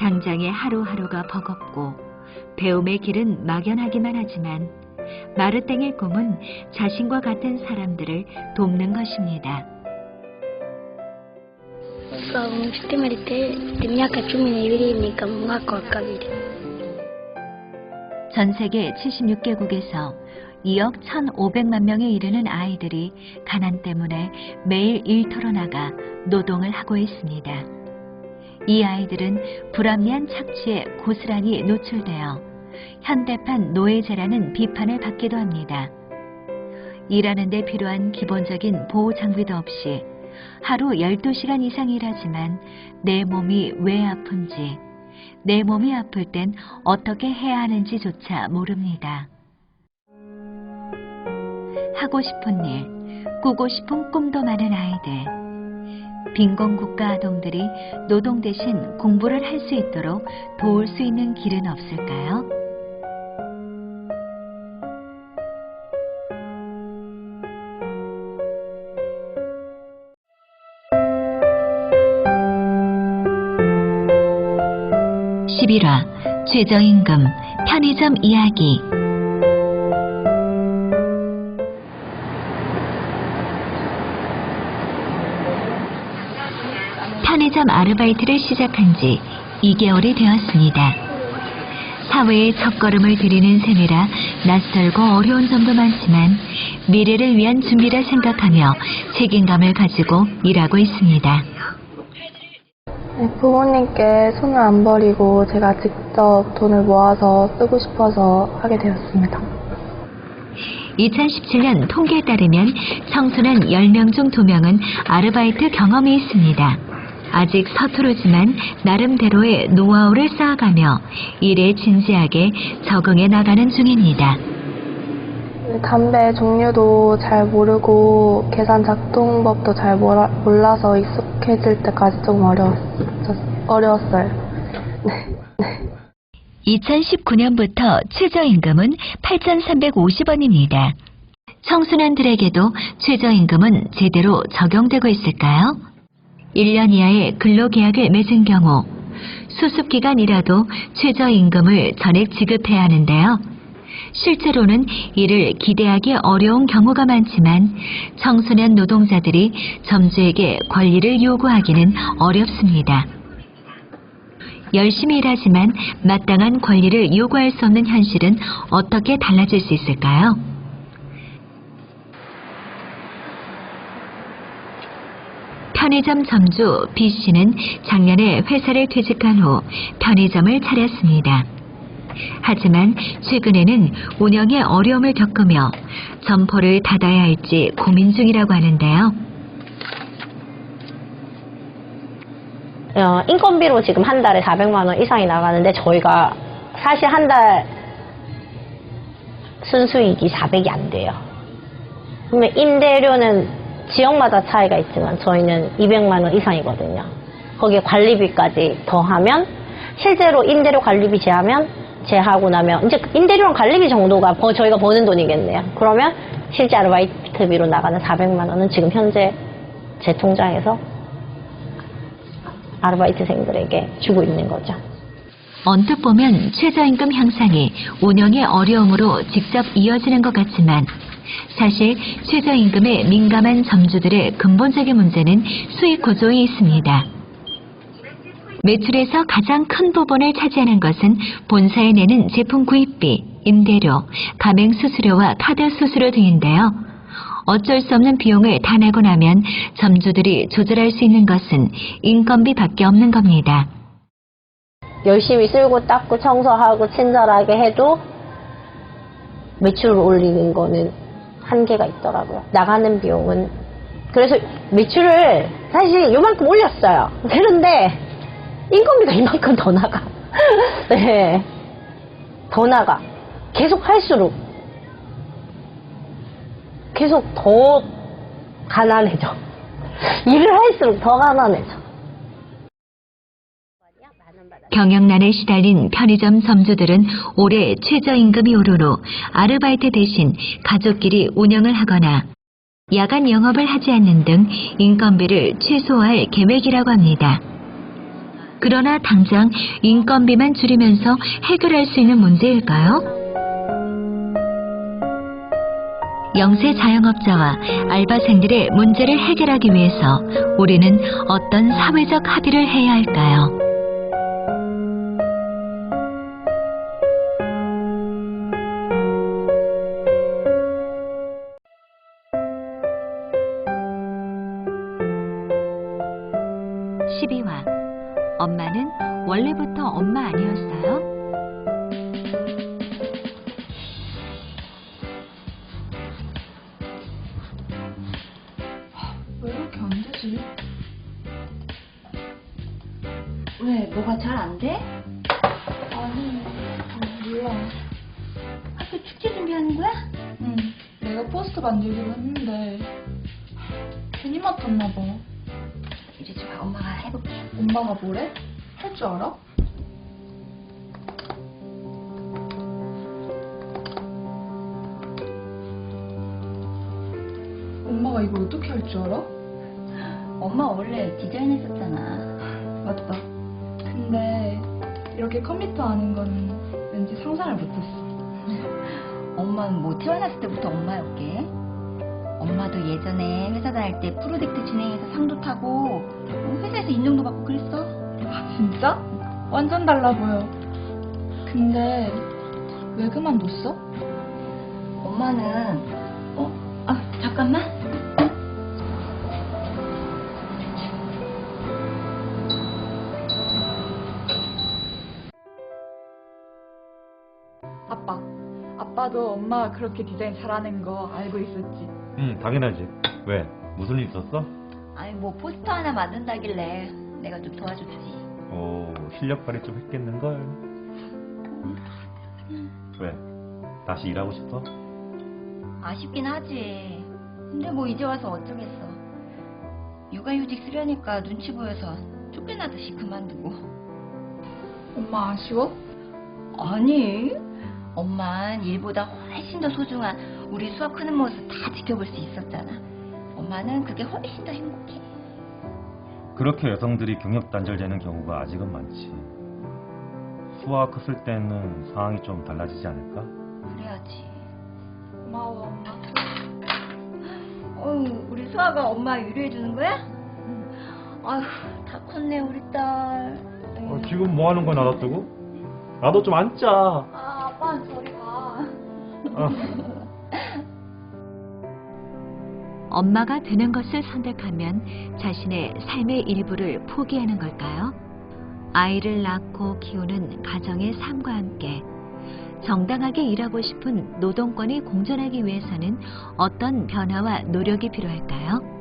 당장의 하루하루가 버겁고 배움의 길은 막연하기만 하지만 마르땡의 꿈은 자신과 같은 사람들을 돕는 것입니다. 전 세계 76개국에서 2억 1,500만 명에 이르는 아이들이 가난 때문에 매일 일터로 나가 노동을 하고 있습니다. 이 아이들은 불합리한 착취에 고스란히 노출되어 현대판 노예제라는 비판을 받기도 합니다. 일하는 데 필요한 기본적인 보호 장비도 없이 하루 12시간 이상 일하지만 내 몸이 왜 아픈지, 내 몸이 아플 땐 어떻게 해야 하는지조차 모릅니다. 하고 싶은 일, 꾸고 싶은 꿈도 많은 아이들. 빈곤국가 아동들이 노동 대신 공부를 할 수 있도록 도울 수 있는 길은 없을까요? (11화) 최저임금, 편의점 이야기. 편의점 아르바이트를 시작한 지 2개월이 되었습니다. 사회에 첫걸음을 들이는 셈이라 낯설고 어려운 점도 많지만 미래를 위한 준비라 생각하며 책임감을 가지고 일하고 있습니다. 네, 부모님께 손을 안 버리고 제가 직접 돈을 모아서 쓰고 싶어서 하게 되었습니다. 2017년 통계에 따르면 청소년 10명 중 2명은 아르바이트 경험이 있습니다. 아직 서투르지만 나름대로의 노하우를 쌓아가며 일에 진지하게 적응해 나가는 중입니다. 담배 종류도 잘 모르고 계산 작동법도 잘 몰라서 익숙해질 때까지 조금 어려웠어요. 네. 2019년부터 최저임금은 8,350원입니다. 청소년들에게도 최저임금은 제대로 적용되고 있을까요? 1년 이하의 근로계약을 맺은 경우 수습기간이라도 최저임금을 전액 지급해야 하는데요. 실제로는 이를 기대하기 어려운 경우가 많지만 청소년 노동자들이 점주에게 권리를 요구하기는 어렵습니다. 열심히 일하지만 마땅한 권리를 요구할 수 없는 현실은 어떻게 달라질 수 있을까요? 편의점 점주 B씨는 작년에 회사를 퇴직한 후 편의점을 차렸습니다. 하지만 최근에는 운영에 어려움을 겪으며 점포를 닫아야 할지 고민 중이라고 하는데요. 인건비로 지금 한 달에 400만 원 이상이 나가는데 저희가 사실 한 달 순수익이 400이 안 돼요. 그러면 임대료는 지역마다 차이가 있지만 저희는 200만 원 이상이거든요. 거기에 관리비까지 더하면 실제로 임대료 관리비 제하고 나면 이제 임대료랑 관리비 정도가 저희가 버는 돈이겠네요. 그러면 실제 아르바이트비로 나가는 400만 원은 지금 현재 제 통장에서 아르바이트생들에게 주고 있는 거죠. 언뜻 보면 최저임금 향상이 운영의 어려움으로 직접 이어지는 것 같지만 사실 최저임금에 민감한 점주들의 근본적인 문제는 수익 구조에 있습니다. 매출에서 가장 큰 부분을 차지하는 것은 본사에 내는 제품 구입비, 임대료, 가맹 수수료와 카드 수수료 등인데요. 어쩔 수 없는 비용을 다 내고 나면 점주들이 조절할 수 있는 것은 인건비밖에 없는 겁니다. 열심히 쓸고 닦고 청소하고 친절하게 해도 매출을 올리는 거는 한계가 있더라고요. 나가는 비용은. 그래서 매출을 사실 요만큼 올렸어요. 그런데 인건비가 이만큼 더 나가. 네. 더 나가. 계속 할수록 계속 더 가난해져. 일을 할수록 더 가난해져. 경영난에 시달린 편의점 점주들은 올해 최저임금이 오른 후 아르바이트 대신 가족끼리 운영을 하거나 야간 영업을 하지 않는 등 인건비를 최소화할 계획이라고 합니다. 그러나 당장 인건비만 줄이면서 해결할 수 있는 문제일까요? 영세 자영업자와 알바생들의 문제를 해결하기 위해서 우리는 어떤 사회적 합의를 해야 할까요? 엄마는 원래부터 엄마 아니었어요? 왜 이렇게 안 되지? 왜? 뭐가 잘 안 돼? 아니, 몰라. 학교 축제 준비하는 거야? 응, 내가 포스터 만들기로 했는데 괜히 맡았나 봐. 이제 좀 엄마가 해볼게. 엄마가 뭐래? 할 줄 알아? 엄마가 이걸 어떻게 할 줄 알아? 엄마 원래 디자인 했었잖아. 맞다. 근데 이렇게 컴퓨터 아는 건 왠지 상상을 못했어. 엄마는 뭐 태어났을 때부터 엄마였게? 엄마도 예전에 회사 다닐 때 프로젝트 진행해서 상도 타고 회사에서 인정도 받고 그랬어. 아, 진짜? 완전 달라 보여. 근데 왜 그만뒀어? 엄마는 잠깐만. 아빠도 엄마가 그렇게 디자인 잘하는 거 알고 있었지. 응, 당연하지. 왜? 무슨 일 있었어? 아니 뭐 포스터 하나 만든다길래 내가 좀 도와줬지. 오, 실력 발휘 좀 했겠는걸? 왜? 다시 일하고 싶어? 아쉽긴 하지. 근데 뭐 이제 와서 어쩌겠어. 육아휴직 쓰려니까 눈치 보여서 쫓겨나듯이 그만두고. 엄마 아쉬워? 아니, 엄만 일보다 훨씬 더 소중한 우리 수아 크는 모습 다 지켜볼 수 있었잖아. 엄마는 그게 훨씬 더 행복해. 그렇게 여성들이 경력 단절되는 경우가 아직은 많지. 수아가 컸을 때는 상황이 좀 달라지지 않을까? 그래야지. 고마워 엄마. 우리 수아가 엄마 위로해주는 거야? 아휴, 다 컸네 우리 딸. 지금 뭐 하는 거야, 놔뒀다고? 나도 좀 앉자. 아빠는 저리 가. 엄마가 되는 것을 선택하면 자신의 삶의 일부를 포기하는 걸까요? 아이를 낳고 키우는 가정의 삶과 함께 정당하게 일하고 싶은 노동권이 공존하기 위해서는 어떤 변화와 노력이 필요할까요?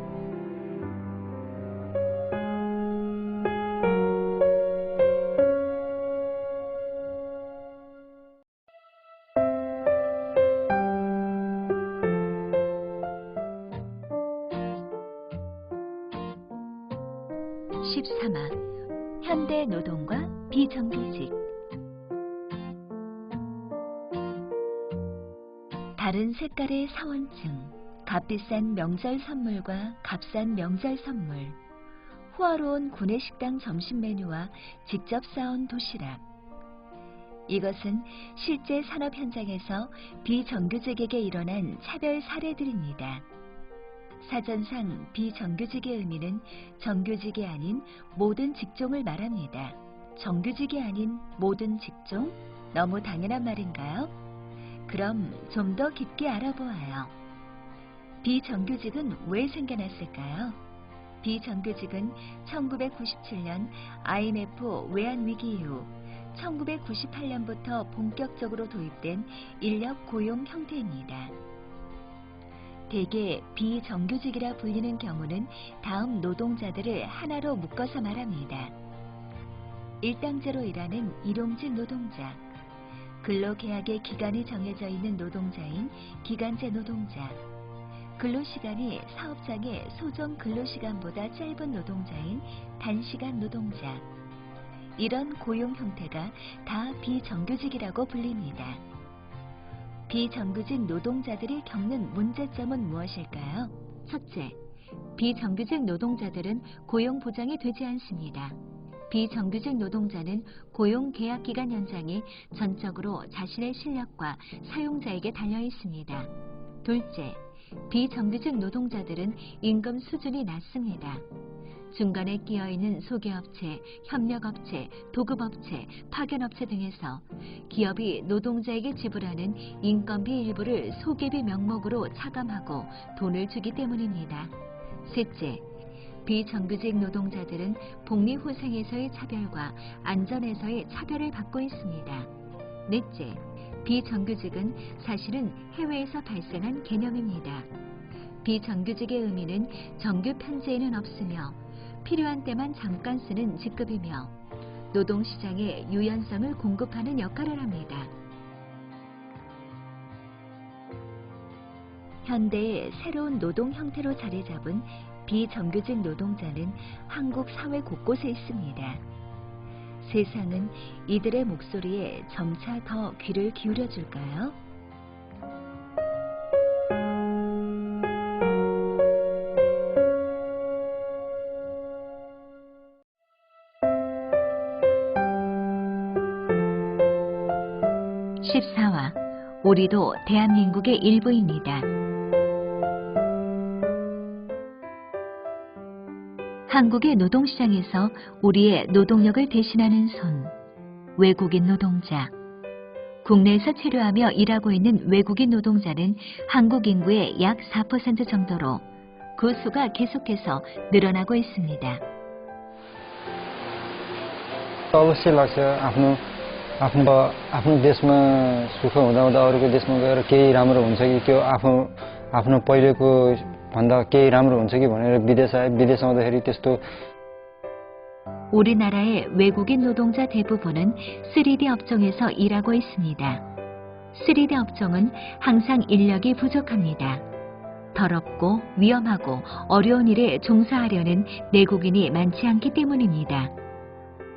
현대 노동과 비정규직. 다른 색깔의 사원증, 값비싼 명절 선물과 값싼 명절 선물, 호화로운 구내식당 점심 메뉴와 직접 싸온 도시락. 이것은 실제 산업 현장에서 비정규직에게 일어난 차별 사례들입니다. 사전상 비정규직의 의미는 정규직이 아닌 모든 직종을 말합니다. 정규직이 아닌 모든 직종? 너무 당연한 말인가요? 그럼 좀 더 깊게 알아보아요. 비정규직은 왜 생겨났을까요? 비정규직은 1997년 IMF 외환위기 이후 1998년부터 본격적으로 도입된 인력 고용 형태입니다. 대개 비정규직이라 불리는 경우는 다음 노동자들을 하나로 묶어서 말합니다. 일당제로 일하는 일용직 노동자, 근로계약의 기간이 정해져 있는 노동자인 기간제 노동자, 근로시간이 사업장의 소정 근로시간보다 짧은 노동자인 단시간 노동자. 이런 고용 형태가 다 비정규직이라고 불립니다. 비정규직 노동자들이 겪는 문제점은 무엇일까요? 첫째, 비정규직 노동자들은 고용 보장이 되지 않습니다. 비정규직 노동자는 고용 계약 기간 연장이 전적으로 자신의 실력과 사용자에게 달려 있습니다. 둘째, 비정규직 노동자들은 임금 수준이 낮습니다. 중간에 끼어있는 소개업체, 협력업체, 도급업체, 파견업체 등에서 기업이 노동자에게 지불하는 인건비 일부를 소개비 명목으로 차감하고 돈을 주기 때문입니다. 셋째, 비정규직 노동자들은 복리후생에서의 차별과 안전에서의 차별을 받고 있습니다. 넷째, 비정규직은 사실은 해외에서 발생한 개념입니다. 비정규직의 의미는 정규 편제에는 없으며 필요한 때만 잠깐 쓰는 직급이며 노동시장에 유연성을 공급하는 역할을 합니다. 현대의 새로운 노동 형태로 자리 잡은 비정규직 노동자는 한국 사회 곳곳에 있습니다. 세상은 이들의 목소리에 점차 더 귀를 기울여 줄까요? 제14화 우리도 대한민국의 일부입니다. 한국의 노동시장에서 우리의 노동력을 대신하는 손, 외국인 노동자. 국내에서 체류하며 일하고 있는 외국인 노동자는 한국 인구의 약 4% 정도로 그 수가 계속해서 늘어나고 있습니다. अवश्य लाग्छ आफ्नो देशमा सुख हुँदा अरूको देशमा गएर केही राम्रो हुन्छ कि त्यो आफ्नो पहिलेको भन्दा केही राम्रो हुन्छ कि भनेर विदेश आउँदाखेरि त्यस्तो. 우리나라의 외국인 노동자 대부분은 3D 업종에서 일하고 있습니다. 3D 업종은 항상 인력이 부족합니다. 더럽고 위험하고 어려운 일에 종사하려는 내국인이 많지 않기 때문입니다.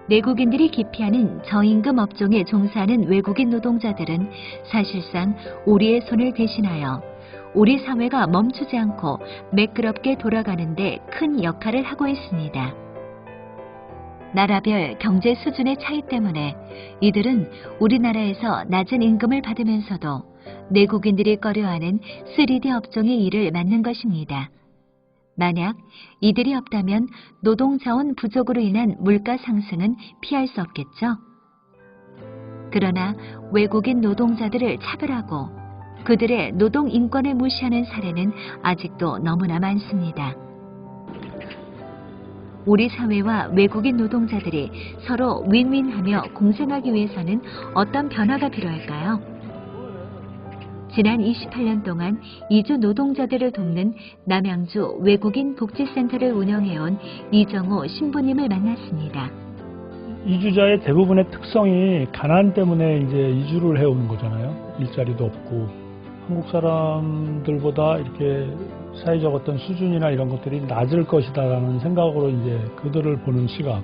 내국인들이 기피하는 저임금 업종에 종사하는 외국인 노동자들은 사실상 우리의 손을 대신하여 우리 사회가 멈추지 않고 매끄럽게 돌아가는 데 큰 역할을 하고 있습니다. 나라별 경제 수준의 차이 때문에 이들은 우리나라에서 낮은 임금을 받으면서도 내국인들이 꺼려하는 3D 업종의 일을 맡는 것입니다. 만약 이들이 없다면 노동자원 부족으로 인한 물가 상승은 피할 수 없겠죠. 그러나 외국인 노동자들을 차별하고 그들의 노동 인권을 무시하는 사례는 아직도 너무나 많습니다. 우리 사회와 외국인 노동자들이 서로 윈윈하며 공생하기 위해서는 어떤 변화가 필요할까요? 지난 28년 동안 이주 노동자들을 돕는 남양주 외국인 복지센터를 운영해온 이정호 신부님을 만났습니다. 이주자의 대부분의 특성이 가난 때문에 이제 이주를 해오는 거잖아요. 일자리도 없고 한국 사람들보다 이렇게 사회적 어떤 수준이나 이런 것들이 낮을 것이다라는 생각으로 이제 그들을 보는 시각,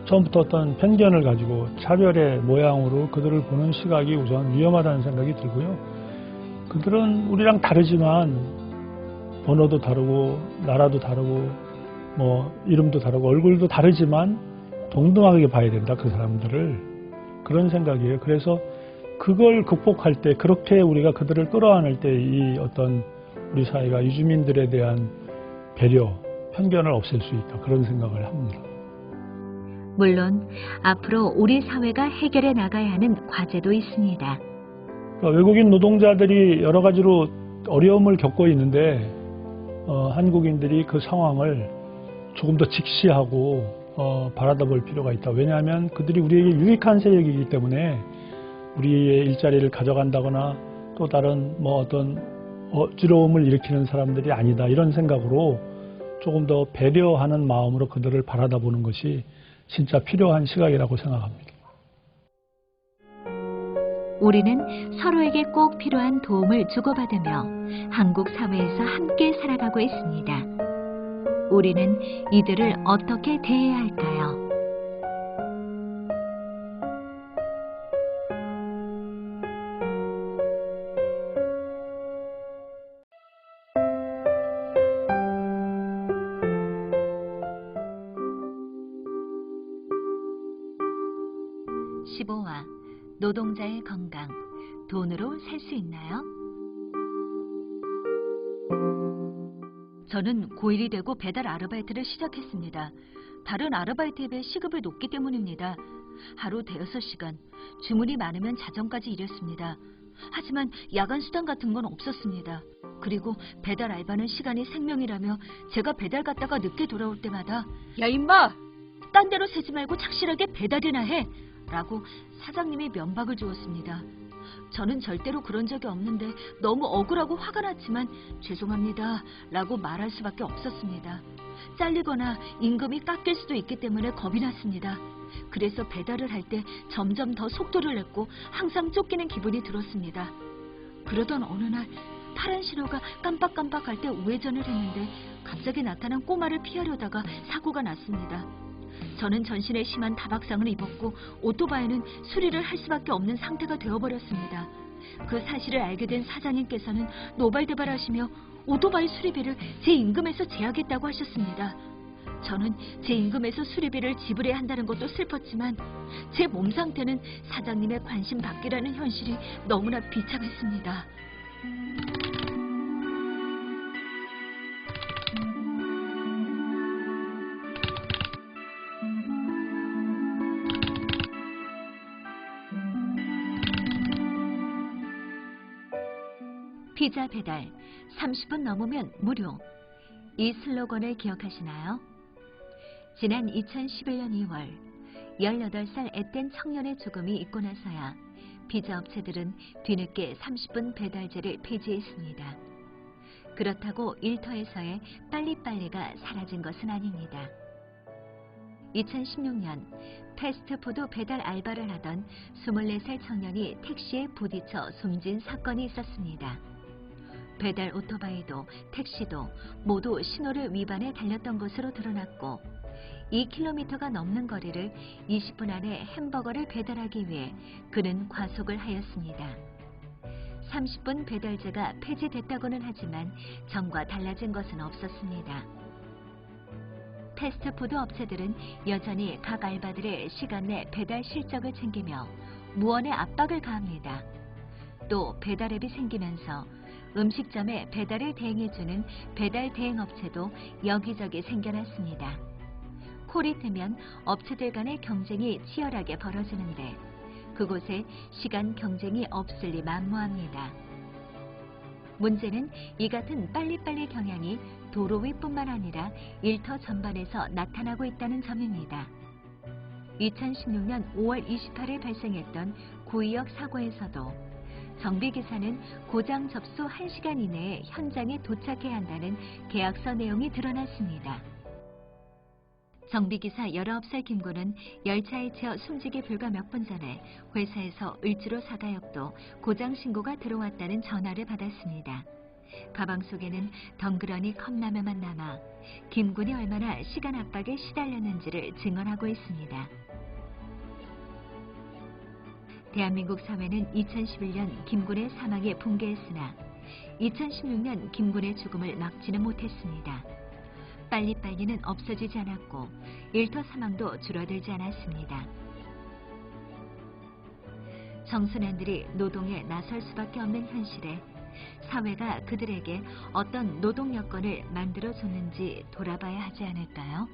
처음부터 어떤 편견을 가지고 차별의 모양으로 그들을 보는 시각이 우선 위험하다는 생각이 들고요. 그들은 우리랑 다르지만 언어도 다르고 나라도 다르고 뭐 이름도 다르고 얼굴도 다르지만 동등하게 봐야 된다, 그 사람들을. 그런 생각이에요. 그래서 그걸 극복할 때, 그렇게 우리가 그들을 끌어안을 때 이 어떤 우리 사회가 이주민들에 대한 배려, 편견을 없앨 수 있다, 그런 생각을 합니다. 물론 앞으로 우리 사회가 해결해 나가야 하는 과제도 있습니다. 외국인 노동자들이 여러 가지로 어려움을 겪고 있는데 한국인들이 그 상황을 조금 더 직시하고 바라다 볼 필요가 있다. 왜냐하면 그들이 우리에게 유익한 세력이기 때문에 우리의 일자리를 가져간다거나 또 다른 뭐 어떤 어지러움을 일으키는 사람들이 아니다, 이런 생각으로 조금 더 배려하는 마음으로 그들을 바라다 보는 것이 진짜 필요한 시각이라고 생각합니다. 우리는 서로에게 꼭 필요한 도움을 주고받으며 한국 사회에서 함께 살아가고 있습니다. 우리는 이들을 어떻게 대해야 할까요? 노동자의 건강, 돈으로 살 수 있나요? 저는 고1이 되고 배달 아르바이트를 시작했습니다. 다른 아르바이트에 비해 시급이 높기 때문입니다. 하루 대여섯 시간, 주문이 많으면 자정까지 일했습니다. 하지만 야간 수당 같은 건 없었습니다. 그리고 배달 알바는 시간이 생명이라며 제가 배달 갔다가 늦게 돌아올 때마다 야 임마! 딴 데로 새지 말고 착실하게 배달이나 해! 라고 사장님이 면박을 주었습니다. 저는 절대로 그런 적이 없는데 너무 억울하고 화가 났지만 죄송합니다 라고 말할 수밖에 없었습니다. 잘리거나 임금이 깎일 수도 있기 때문에 겁이 났습니다. 그래서 배달을 할 때 점점 더 속도를 냈고 항상 쫓기는 기분이 들었습니다. 그러던 어느 날 파란 신호가 깜빡깜빡할 때 우회전을 했는데 갑자기 나타난 꼬마를 피하려다가 사고가 났습니다. 저는 전신에 심한 다박상을 입었고 오토바이는 수리를 할 수밖에 없는 상태가 되어버렸습니다. 그 사실을 알게 된 사장님께서는 노발대발하시며 오토바이 수리비를 제 임금에서 제하겠다고 하셨습니다. 저는 제 임금에서 수리비를 지불해야 한다는 것도 슬펐지만 제 몸 상태는 사장님의 관심 받기라는 현실이 너무나 비참했습니다. 피자 배달 30분 넘으면 무료. 이 슬로건을 기억하시나요? 지난 2011년 2월 18살 앳된 청년의 죽음이 있고 나서야 피자 업체들은 뒤늦게 30분 배달제를 폐지했습니다. 그렇다고 일터에서의 빨리빨리가 사라진 것은 아닙니다. 2016년 패스트푸드 배달 알바를 하던 24살 청년이 택시에 부딪혀 숨진 사건이 있었습니다. 배달 오토바이도 택시도 모두 신호를 위반해 달렸던 것으로 드러났고 2km가 넘는 거리를 20분 안에 햄버거를 배달하기 위해 그는 과속을 하였습니다. 30분 배달제가 폐지됐다고는 하지만 전과 달라진 것은 없었습니다. 패스트푸드 업체들은 여전히 각 알바들의 시간 내 배달 실적을 챙기며 무언의 압박을 가합니다. 또 배달앱이 생기면서 음식점에 배달을 대행해주는 배달 대행업체도 여기저기 생겨났습니다. 콜이 뜨면 업체들 간의 경쟁이 치열하게 벌어지는데 그곳에 시간 경쟁이 없을 리 만무합니다. 문제는 이 같은 빨리빨리 경향이 도로 위뿐만 아니라 일터 전반에서 나타나고 있다는 점입니다. 2016년 5월 28일 발생했던 구의역 사고에서도 정비기사는 고장 접수 1시간 이내에 현장에 도착해야 한다는 계약서 내용이 드러났습니다. 정비기사 19살 김군은 열차에 치여 숨지기 불과 몇 분 전에 회사에서 을지로 사가역도 고장 신고가 들어왔다는 전화를 받았습니다. 가방 속에는 덩그러니 컵라면만 남아 김군이 얼마나 시간 압박에 시달렸는지를 증언하고 있습니다. 대한민국 사회는 2011년 김군의 사망에 붕괴했으나 2016년 김군의 죽음을 막지는 못했습니다. 빨리빨리는 없어지지 않았고 일터 사망도 줄어들지 않았습니다. 청소년들이 노동에 나설 수밖에 없는 현실에 사회가 그들에게 어떤 노동 여건을 만들어줬는지 돌아봐야 하지 않을까요?